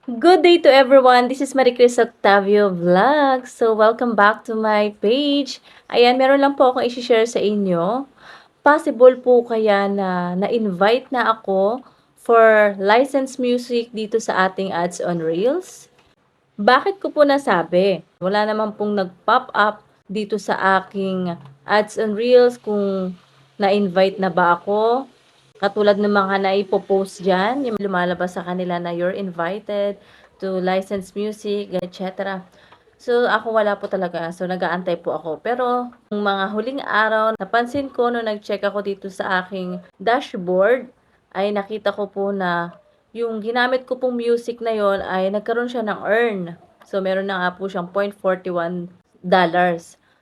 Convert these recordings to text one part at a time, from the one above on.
Good day to everyone. This is Maricris Octavio Vlog. So, welcome back to my page. Ayan, meron lang po akong i-share sa inyo. Possible po kaya na na-invite na ako for licensed music dito sa ating ads on Reels? Bakit ko po nasabi? Wala naman pong nag-pop up dito sa aking ads on Reels kung na-invite na ba ako. Katulad ng mga naipo-post diyan, yung lumalabas sa kanila na you're invited to license music, etc. So, ako wala po talaga. So, nag-aantay po ako. Pero, yung mga huling araw, napansin ko nung nag-check ako dito sa aking dashboard, ay nakita ko po na yung ginamit ko pong music na yon ay nagkaroon siya ng earn. So, meron na nga po siyang $0.41.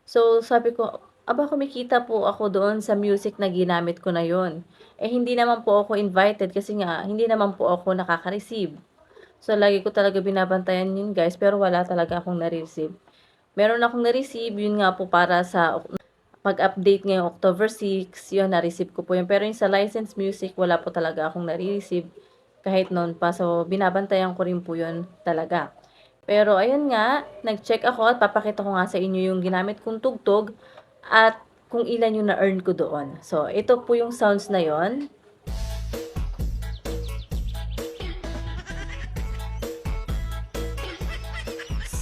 So, sabi ko, aba, kumikita po ako doon sa music na ginamit ko na yon. Eh, hindi naman po ako invited kasi nga, hindi naman po ako nakaka-receive. So, lagi ko talaga binabantayan yun guys, pero wala talaga akong na-receive. Meron akong na-receive, yun nga po para sa pag-update ngayong October 6, yun, na-receive ko po yun. Pero yung sa licensed music, wala po talaga akong na-receive kahit noon pa. So, binabantayan ko rin po yun talaga. Pero, ayun nga, nag-check ako at papakita ko nga sa inyo yung ginamit kong tugtog at kung ilan yung na-earn ko doon. So, ito po yung sounds na yon.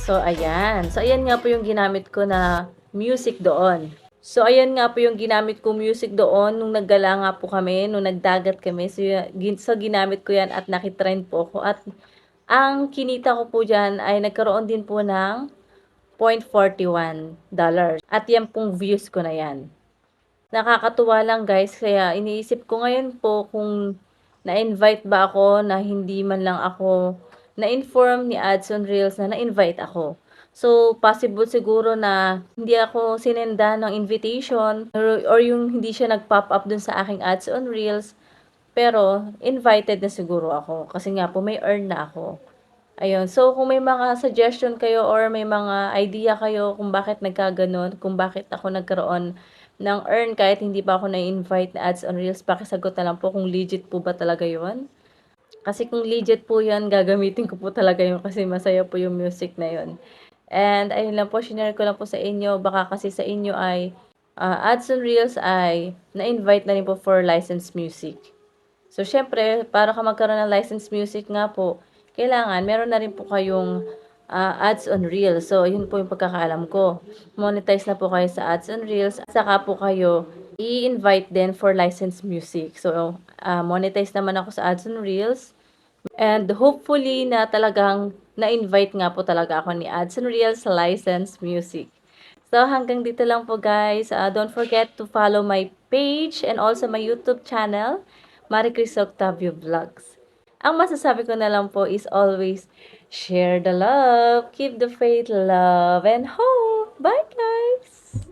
So, ayan. So, ayan nga po yung ginamit ko na music doon. So, ayan nga po yung ginamit ko music doon nung naggala nga po kami, nung nagdagat kami. So, ginamit ko yan at nakitrend po ako. At ang kinita ko po dyan ay nagkaroon din po ng $0.41. At yan pong views ko na yan. Nakakatuwa lang guys, kaya iniisip ko ngayon po kung na-invite ba ako na hindi man lang ako na-inform ni Ads on Reels na na-invite ako. So, possible siguro na hindi ako sinenda ng invitation or yung hindi siya nag-pop up dun sa aking Ads on Reels. Pero, invited na siguro ako kasi nga po may earn na ako. Ayun. So, kung may mga suggestion kayo or may mga idea kayo kung bakit nagkaganon, kung bakit ako nagkaroon ng earn kahit hindi pa ako na-invite na ads on Reels, pakisagot na lang po kung legit po ba talaga yon. Kasi kung legit po yan, gagamitin ko po talaga yun kasi masaya po yung music na yun. And ayun lang po, shinare ko lang po sa inyo. Baka kasi sa inyo ay ads on Reels ay na-invite na rin po for licensed music. So, syempre, para ka magkaroon ng licensed music nga po, kailangan meron na rin po kayong ads on Reels. So, yun po yung pagkakaalam ko. Monetize na po kayo sa ads on Reels. Saka po kayo i-invite din for licensed music. So, monetize naman ako sa ads on Reels. And hopefully na talagang na-invite nga po talaga ako ni Ads on Reels sa licensed music. So, hanggang dito lang po guys. Don't forget to follow my page and also my YouTube channel, Maricris Octavio Vlogs. Ang masasabi ko na lang po is always share the love, keep the faith, love, and hope. Bye!